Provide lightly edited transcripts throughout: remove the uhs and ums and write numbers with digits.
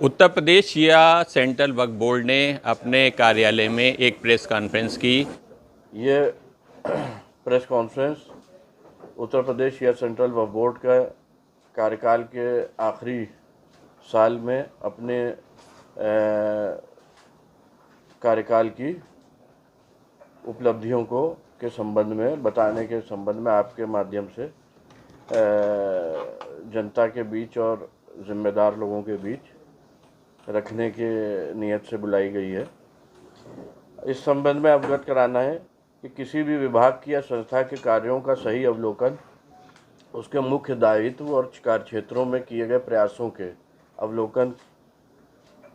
उत्तर प्रदेश शिया central वक्फ board ने अपने कार्यालय में एक प्रेस कॉन्फ्रेंस की। ये प्रेस कॉन्फ्रेंस उत्तर प्रदेश शिया सेंट्रल वक्फ बोर्ड का कार्यकाल के आखिरी साल में अपने कार्यकाल की उपलब्धियों को के संबंध में बताने के संबंध में आपके माध्यम से जनता के बीच और जिम्मेदार लोगों के बीच रखने के नियत से बुलाई गई है। इस संबंध में अवगत कराना है कि किसी भी विभाग की या संस्था के कार्यों का सही अवलोकन उसके मुख्य दायित्व और कार्यक्षेत्रों में किए गए प्रयासों के अवलोकन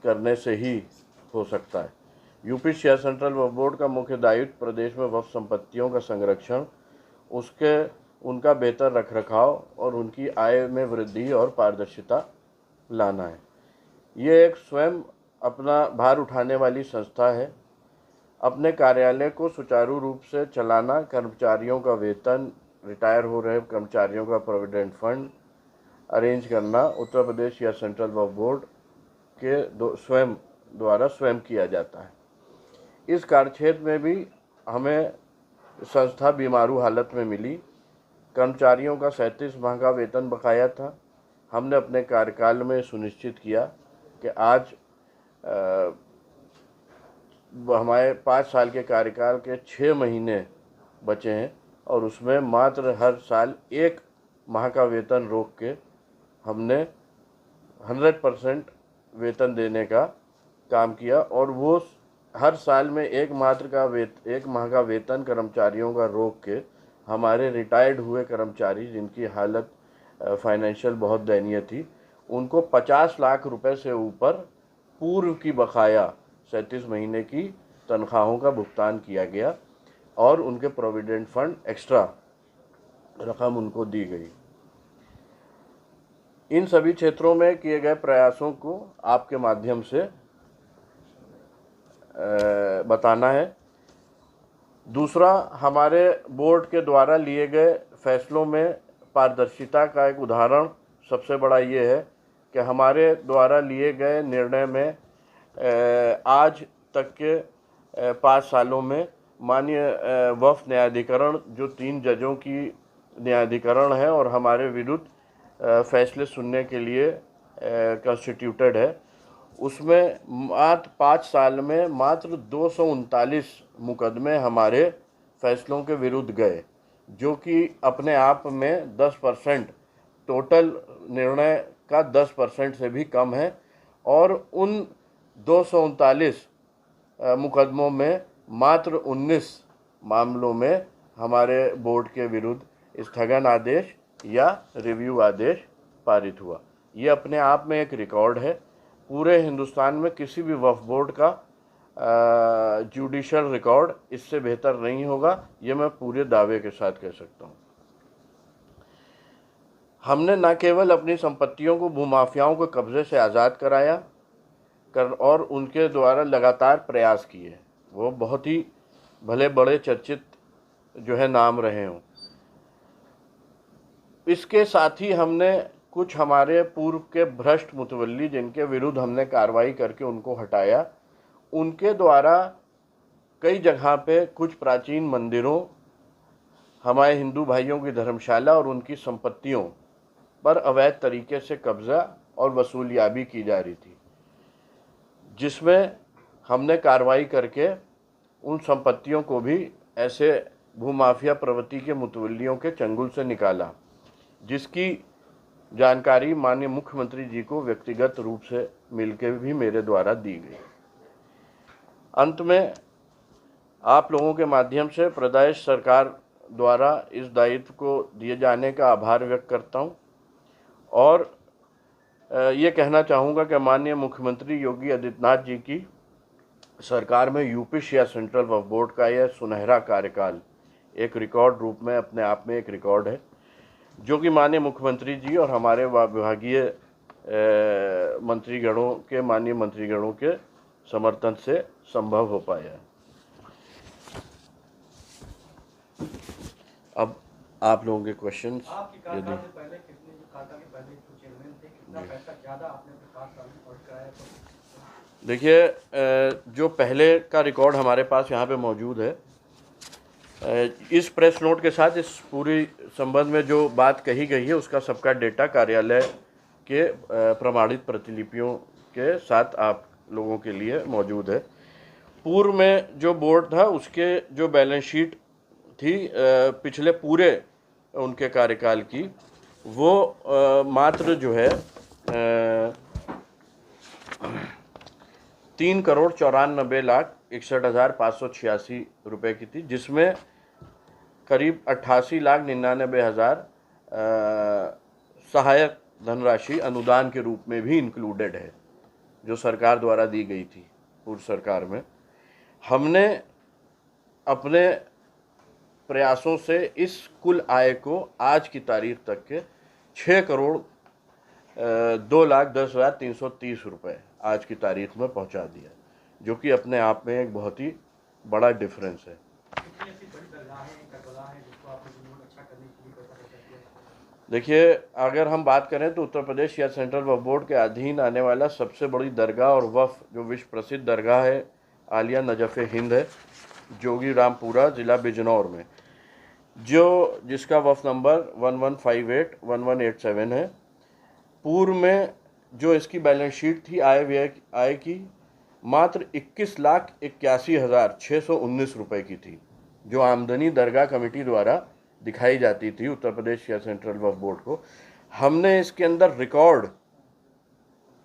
करने से ही हो सकता है। यूपी शिया सेंट्रल वक्फ बोर्ड का मुख्य दायित्व प्रदेश में वक्फ संपत्तियों का संरक्षण, उनका बेहतर रखरखाव और उनकी आय में वृद्धि और पारदर्शिता लाना है। ये एक स्वयं अपना भार उठाने वाली संस्था है। अपने कार्यालय को सुचारू रूप से चलाना, कर्मचारियों का वेतन, रिटायर हो रहे कर्मचारियों का प्रोविडेंट फंड अरेंज करना उत्तर प्रदेश या सेंट्रल वक्फ बोर्ड के द्वारा स्वयं किया जाता है। इस कार्यक्षेत्र में भी हमें संस्था बीमारू हालत में मिली। कर्मचारियों का 37 माह का वेतन बकाया था। हमने अपने कार्यकाल में सुनिश्चित किया कि आज हमारे 5 साल के कार्यकाल के 6 महीने बचे हैं और उसमें मात्र हर साल 1 माह का वेतन रोक के हमने 100% वेतन देने का काम किया और वो हर साल में 1 माह का वेतन कर्मचारियों का रोक के हमारे रिटायर्ड हुए कर्मचारी जिनकी हालत फाइनेंशियल बहुत दयनीय थी, उनको 50 लाख रुपए से ऊपर पूर्व की बकाया 37 महीने की तनख्वाहों का भुगतान किया गया और उनके प्रोविडेंट फंड एक्स्ट्रा रकम उनको दी गई। इन सभी क्षेत्रों में किए गए प्रयासों को आपके माध्यम से बताना है। दूसरा, हमारे बोर्ड के द्वारा लिए गए फैसलों में पारदर्शिता का एक उदाहरण सबसे बड़ा ये है कि हमारे द्वारा लिए गए निर्णय में आज तक के 5 सालों में माननीय वक्फ न्यायाधिकरण जो 3 जजों की न्यायाधिकरण है और हमारे विरुद्ध फैसले सुनने के लिए कॉन्स्टिट्यूटेड है, उसमें मात्र 5 साल में मात्र 239 मुकदमे हमारे फैसलों के विरुद्ध गए, जो कि अपने आप में 10% टोटल निर्णय का 10% से भी कम है। और उन 239 मुकदमों में मात्र 19 मामलों में हमारे बोर्ड के विरुद्ध स्थगन आदेश या रिव्यू आदेश पारित हुआ। ये अपने आप में एक रिकॉर्ड है। पूरे हिंदुस्तान में किसी भी वक्फ बोर्ड का जुडिशल रिकॉर्ड इससे बेहतर नहीं होगा, ये मैं पूरे दावे के साथ कह सकता हूँ। हमने न केवल अपनी संपत्तियों को भूमाफियाओं के कब्जे से आज़ाद कराया और उनके द्वारा लगातार प्रयास किए, वो बहुत ही भले बड़े चर्चित जो है नाम रहे हों। इसके साथ ही हमने कुछ हमारे पूर्व के भ्रष्ट मुतवल्ली जिनके विरुद्ध हमने कार्रवाई करके उनको हटाया, उनके द्वारा कई जगह पे कुछ प्राचीन मंदिरों, हमारे हिंदू भाइयों की धर्मशाला और उनकी संपत्तियों पर अवैध तरीके से कब्जा और वसूलियाबी की जा रही थी, जिसमें हमने कार्रवाई करके उन संपत्तियों को भी ऐसे भूमाफिया प्रवृत्ति के मुतवल्लियों के चंगुल से निकाला, जिसकी जानकारी माननीय मुख्यमंत्री जी को व्यक्तिगत रूप से मिलकर भी मेरे द्वारा दी गई। अंत में आप लोगों के माध्यम से प्रदेश सरकार द्वारा इस दायित्व को दिए जाने का आभार व्यक्त करता हूं और ये कहना चाहूँगा कि माननीय मुख्यमंत्री योगी आदित्यनाथ जी की सरकार में यूपी शिया सेंट्रल वक्फ बोर्ड का यह सुनहरा कार्यकाल एक रिकॉर्ड रूप में अपने आप में एक रिकॉर्ड है, जो कि माननीय मुख्यमंत्री जी और हमारे विभागीय माननीय मंत्रीगणों के समर्थन से संभव हो पाया है। अब आप लोगों के क्वेश्चंस यदि पैसा ज्यादा आपने 5 साल में खर्च कराया देखिए, जो पहले का रिकॉर्ड हमारे पास यहाँ पे मौजूद है, इस प्रेस नोट के साथ इस पूरी संबंध में जो बात कही गई है उसका सबका डेटा कार्यालय के प्रमाणित प्रतिलिपियों के साथ आप लोगों के लिए मौजूद है। पूर्व में जो बोर्ड था उसके जो बैलेंस शीट थी पिछले पूरे उनके कार्यकाल की, वो मात्र जो है 3,94,61,586 रुपए की थी, जिसमें करीब 88,99,000 सहायक धनराशि अनुदान के रूप में भी इंक्लूडेड है, जो सरकार द्वारा दी गई थी पूर्व सरकार में। हमने अपने प्रयासों से इस कुल आय को आज की तारीख तक के 6,02,10,330 रुपये आज की तारीख में पहुंचा दिया, जो कि अपने आप में एक बहुत ही बड़ा डिफरेंस है। देखिए, अगर हम बात करें तो उत्तर प्रदेश या सेंट्रल वक्फ बोर्ड के अधीन आने वाला सबसे बड़ी दरगाह और वक्फ जो विश्व प्रसिद्ध दरगाह है आलिया नजफ़ हिंद है, जोगी रामपुरा ज़िला बिजनौर में, जिसका वक्फ नंबर 11581187 है। पूर्व में जो इसकी बैलेंस शीट थी आय की मात्र 21,81,619 रुपये की थी, जो आमदनी दरगाह कमेटी द्वारा दिखाई जाती थी उत्तर प्रदेश या सेंट्रल वक्फ बोर्ड को। हमने इसके अंदर रिकॉर्ड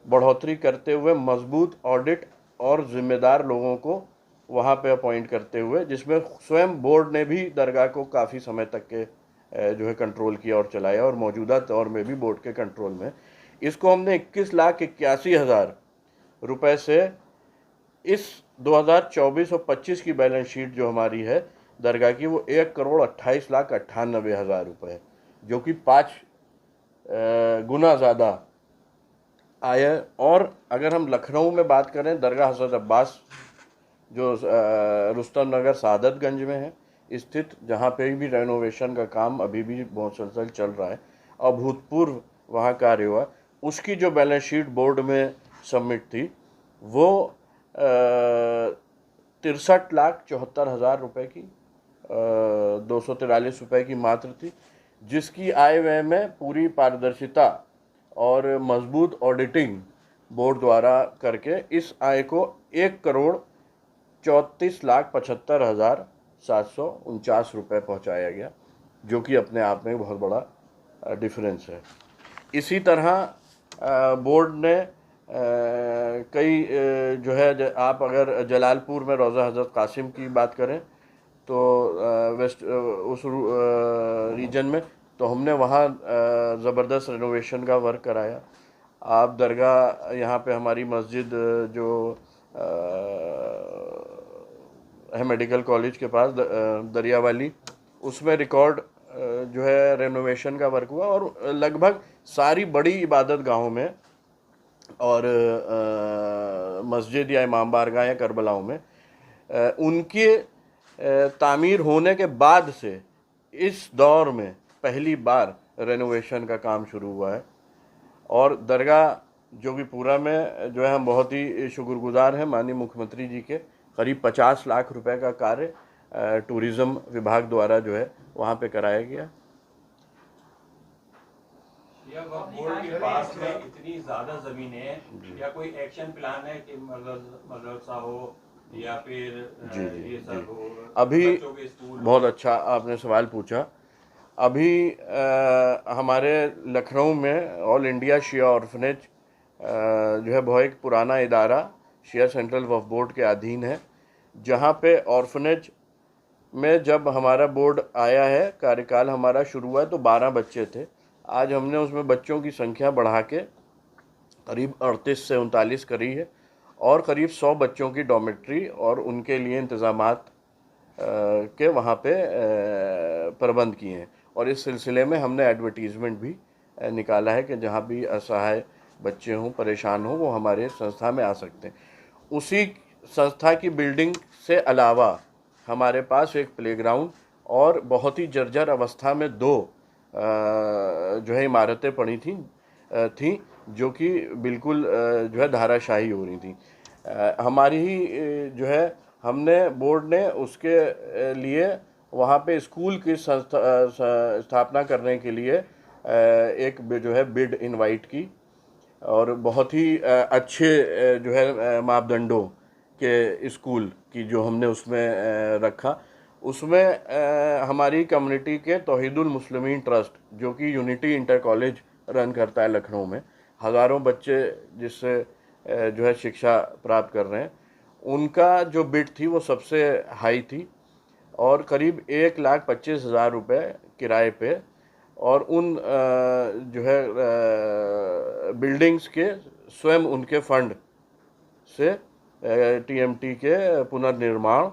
बढ़ोतरी करते हुए मजबूत ऑडिट और जिम्मेदार लोगों को वहाँ पे अपॉइंट करते हुए, जिसमें स्वयं बोर्ड ने भी दरगाह को काफ़ी समय तक के जो है कंट्रोल किया और चलाया, और मौजूदा दौर में भी बोर्ड के कंट्रोल में इसको हमने 21,81,000 रुपये से इस 2024 और 25 की बैलेंस शीट जो हमारी है दरगाह की, वो 1,28,98,000 रुपये, जो कि 5 गुना ज़्यादा आय है। और अगर हम लखनऊ में बात करें, दरगाह हज़रत अब्बास जो रुस्तम नगर सादतगंज में है स्थित, जहाँ पे भी रेनोवेशन का काम अभी भी मुसलसल चल रहा है, अभूतपूर्व वहाँ कार्य हुआ, उसकी जो बैलेंस शीट बोर्ड में सबमिट थी वो 63,74,000 रुपये की 243 रुपये की मात्र थी, जिसकी आय व्यय में पूरी पारदर्शिता और मजबूत ऑडिटिंग बोर्ड द्वारा करके इस आय को 1,34,75,749 रुपये पहुँचाया गया, जो कि अपने आप में बहुत बड़ा डिफरेंस है। इसी तरह बोर्ड ने कई जो है, आप अगर जलालपुर में रोज़ा हज़रत कासिम की बात करें तो वेस्ट उस रीजन में, तो हमने वहाँ ज़बरदस्त रेनोवेशन का वर्क कराया। आप दरगाह यहाँ पे हमारी मस्जिद जो है मेडिकल कॉलेज के पास दरियावाली, उसमें रिकॉर्ड जो है रेनोवेशन का वर्क हुआ, और लगभग सारी बड़ी इबादत गाहों में और मस्जिद या इमाम बारगाह या करबलाओं में उनके तामीर होने के बाद से इस दौर में पहली बार रेनोवेशन का काम शुरू हुआ है। और दरगाह जोगीपुरा में जो है हम बहुत ही शुक्रगुजार हैं माननीय मुख्यमंत्री जी के, करीब 50 लाख रुपए का कार्य टूरिज़्म विभाग द्वारा जो है वहाँ पे कराया गया। या बोर्ड के पास में इतनी ज़्यादा ज़मीनें हैं, या कोई एक्शन प्लान है कि मदरसा हो या फिर ये सब हो? अभी बहुत अच्छा आपने सवाल पूछा। अभी हमारे लखनऊ में ऑल इंडिया शिया ऑर्फनेज जो है बहुत एक पुराना इदारा शिया सेंट्रल वक्फ बोर्ड के अधीन है, जहाँ पे ऑर्फनेज में जब हमारा बोर्ड आया है, कार्यकाल हमारा शुरू हुआ है, तो 12 बच्चे थे। आज हमने उसमें बच्चों की संख्या बढ़ा के करीब 38 से 39 करी है, और करीब 100 बच्चों की डॉर्मेट्री और उनके लिए इंतज़ामात के वहाँ पे प्रबंध किए हैं। और इस सिलसिले में हमने एडवर्टीज़मेंट भी निकाला है कि जहाँ भी असहाय बच्चे हों, परेशान हों, वो हमारे संस्था में आ सकते हैं। उसी संस्था की बिल्डिंग से अलावा हमारे पास एक प्लेग्राउंड और बहुत ही जर्जर अवस्था में 2 जो है इमारतें पड़ी थी जो कि बिल्कुल जो है धाराशाही हो रही थी। हमारी ही जो है हमने बोर्ड ने उसके लिए वहाँ पे स्कूल की स्थापना करने के लिए एक जो है बिड इनवाइट की, और बहुत ही अच्छे जो है मापदंडों के स्कूल की जो हमने उसमें रखा। उसमें हमारी कम्युनिटी के तौहीदुल मुस्लिमीन ट्रस्ट, जो कि यूनिटी इंटर कॉलेज रन करता है लखनऊ में, हज़ारों बच्चे जिससे जो है शिक्षा प्राप्त कर रहे हैं, उनका जो बिड थी वो सबसे हाई थी, और करीब 1,25,000 रुपये किराए पे, और उन जो है बिल्डिंग्स के स्वयं उनके फंड से टीएमटी के पुनर्निर्माण,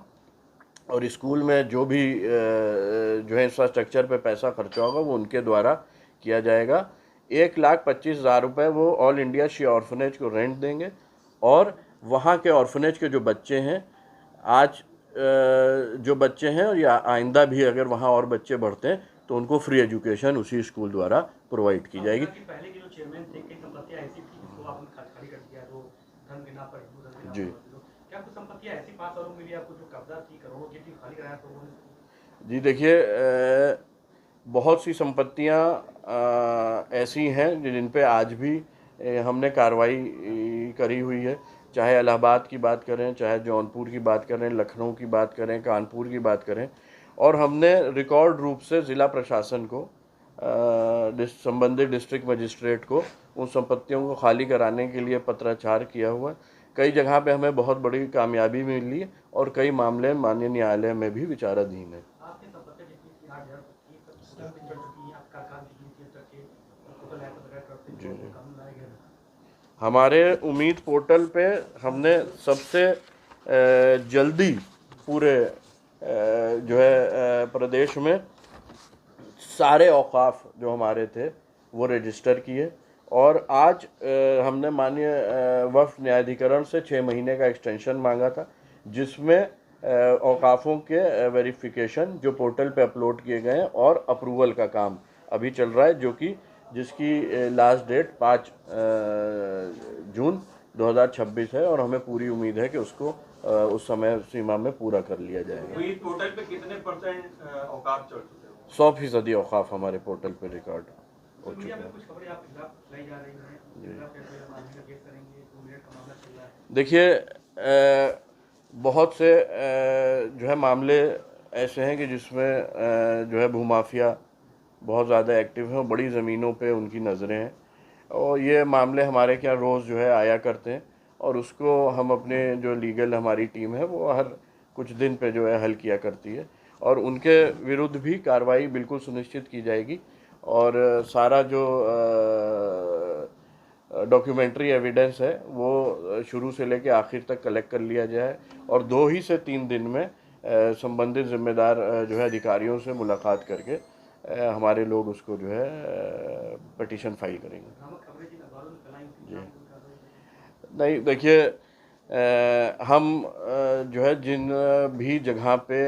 और स्कूल में जो भी जो है इंफ्रास्ट्रक्चर पे पैसा खर्चा होगा वो उनके द्वारा किया जाएगा। 1,25,000 रुपये वो ऑल इंडिया शी ऑर्फनेज को रेंट देंगे, और वहाँ के ऑर्फनेज के जो बच्चे हैं, आज जो बच्चे हैं और या आइंदा भी अगर वहाँ और बच्चे बढ़ते हैं तो उनको फ्री एजुकेशन उसी स्कूल द्वारा प्रोवाइड की जाएगी। पहले के जो चेयरमैन थे, कई संपत्तियां ऐसी थी जिसको आपने खाली कर दिया, जो धन बिना पर जी। क्या कुछ संपत्तियां ऐसी 5 सालों में मिली आपको जो कब्जा थी, करोड़ों की थी, खाली कराया तो उन्होंने? जी देखिए, बहुत सी संपत्तियां ऐसी हैं जिन पे आज भी हमने कार्रवाई करी हुई है, चाहे इलाहाबाद की बात करें, चाहे जौनपुर की बात करें, लखनऊ की बात करें, कानपुर की बात करें, और हमने रिकॉर्ड रूप से ज़िला प्रशासन को, संबंधित डिस्ट्रिक्ट मजिस्ट्रेट को उन संपत्तियों को खाली कराने के लिए पत्राचार किया हुआ है। कई जगह पे हमें बहुत बड़ी कामयाबी मिली है, और कई मामले माननीय न्यायालय में भी विचाराधीन है। आपकी संपत्तियां जितनी 8,000 की चल चुकी हैं, आपका काम की तक के टोटल है तो करते हैं, जो काम लाया गया। हमारे उम्मीद पोर्टल पे हमने सबसे जल्दी पूरे जो है प्रदेश में सारे औकाफ जो हमारे थे वो रजिस्टर किए, और आज हमने माननीय वक्फ न्यायाधिकरण से 6 महीने का एक्सटेंशन मांगा था, जिसमें औकाफों के वेरिफिकेशन जो पोर्टल पे अपलोड किए गए हैं और अप्रूवल का काम अभी चल रहा है, जो कि जिसकी लास्ट डेट 5 जून 2026 है, और हमें पूरी उम्मीद है कि उसको उस समय सीमा में पूरा कर लिया जाएगा। वही पोर्टल पे कितने % औकाफ चढ़ चुके हैं? 100% औकाफ हमारे पोर्टल पे रिकॉर्ड हो चुका है। कुछ खबरें आप खिलाफ लाई जा रही हैं, करेंगे, 2 मिनट का मामला चल रहा है। देखिए, बहुत से जो है मामले ऐसे हैं कि जिसमें जो है भूमाफिया बहुत ज़्यादा एक्टिव हैं, बड़ी ज़मीनों पे उनकी नज़रें हैं, और ये मामले हमारे क्या रोज़ जो है आया करते हैं, और उसको हम अपने जो लीगल हमारी टीम है वो हर कुछ दिन पे जो है हल किया करती है, और उनके विरुद्ध भी कार्रवाई बिल्कुल सुनिश्चित की जाएगी, और सारा जो डॉक्यूमेंट्री एविडेंस है वो शुरू से लेकर आखिर तक कलेक्ट कर लिया जाए, और 2 ही से 3 दिन में संबंधित जिम्मेदार जो है अधिकारियों से मुलाकात करके हमारे लोग उसको जो है पिटीशन फाइल करेंगे। जी नहीं, देखिए, हम जो है जिन भी जगह पे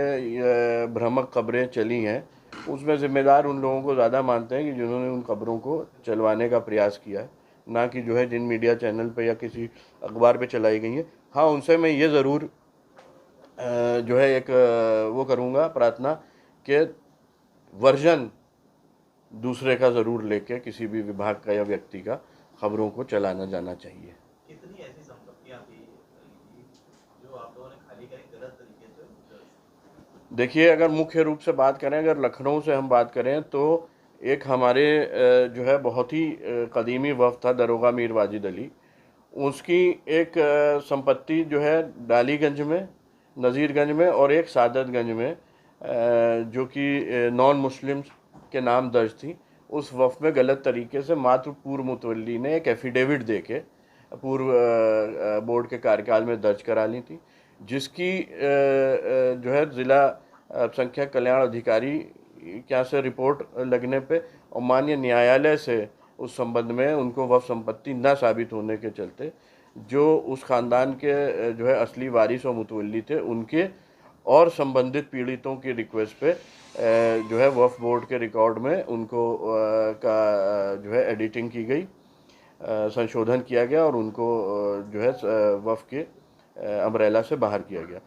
भ्रामक खबरें चली हैं उसमें ज़िम्मेदार उन लोगों को ज़्यादा मानते हैं कि जिन्होंने उन खबरों को चलवाने का प्रयास किया है, ना कि जो है जिन मीडिया चैनल पे या किसी अखबार पे चलाई गई हैं। हाँ, उनसे मैं ये ज़रूर जो है एक वो करूँगा प्रार्थना कि वर्जन दूसरे का ज़रूर लेके किसी भी विभाग का या व्यक्ति का खबरों को चलाना जाना चाहिए। कितनी ऐसी संपत्तियां थी जो आप लोगों ने खाली करी गलत तरीके से? देखिए, अगर मुख्य रूप से बात करें, अगर लखनऊ से हम बात करें तो एक हमारे जो है बहुत ही कदीमी वफ़द था दरोगा मीर वाजिद अली, उसकी एक संपत्ति जो है डालीगंज में, नज़ीरगंज में, और एक सादतगंज में जो कि नॉन मुस्लिम्स के नाम दर्ज थी, उस वफ़द में गलत तरीके से मात्र पूर्व मुतवल्ली ने एक एफिडेविट दे के पूर्व बोर्ड के कार्यकाल में दर्ज करा ली थी, जिसकी जो है ज़िला अल्पसंख्यक कल्याण अधिकारी के यहाँ से रिपोर्ट लगने पे और माननीय न्यायालय से उस संबंध में उनको वह संपत्ति न साबित होने के चलते जो उस ख़ानदान के जो है असली वारिस और मुतवल्ली थे उनके और संबंधित पीड़ितों की रिक्वेस्ट पे जो है वक्फ बोर्ड के रिकॉर्ड में उनको का जो है एडिटिंग की गई, संशोधन किया गया, और उनको जो है वक्फ के अम्ब्रेला से बाहर किया गया।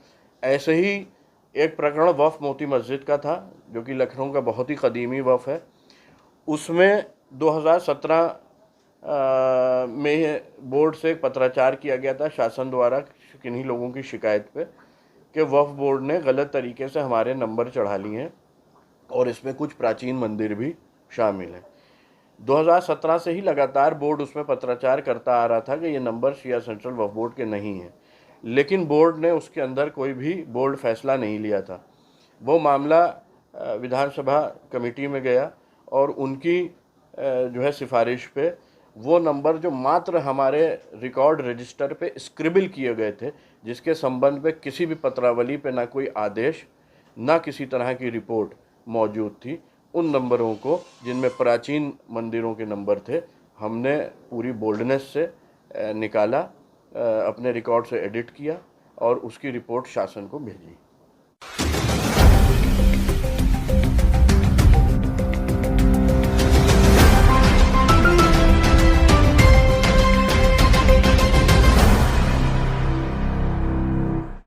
ऐसे ही एक प्रकरण वफ़ मोती मस्जिद का था, जो कि लखनऊ का बहुत ही कदीमी वफ़ है। उसमें 2017 में बोर्ड से एक पत्राचार किया गया था शासन द्वारा किन्हीं लोगों की शिकायत पे कि वफ़ बोर्ड ने गलत तरीके से हमारे नंबर चढ़ा लिए हैं और इसमें कुछ प्राचीन मंदिर भी शामिल हैं। 2017 से ही लगातार बोर्ड उसमें पत्राचार करता आ रहा था कि ये नंबर शिया सेंट्रल वक्फ बोर्ड के नहीं हैं, लेकिन बोर्ड ने उसके अंदर कोई भी बोर्ड फैसला नहीं लिया था। वो मामला विधानसभा कमेटी में गया और उनकी जो है सिफारिश पे वो नंबर जो मात्र हमारे रिकॉर्ड रजिस्टर पे स्क्रिबल किए गए थे, जिसके संबंध में किसी भी पत्रावली पे ना कोई आदेश ना किसी तरह की रिपोर्ट मौजूद थी, उन नंबरों को, जिनमें प्राचीन मंदिरों के नंबर थे, हमने पूरी बोल्डनेस से निकाला, अपने रिकॉर्ड से एडिट किया और उसकी रिपोर्ट शासन को भेजी।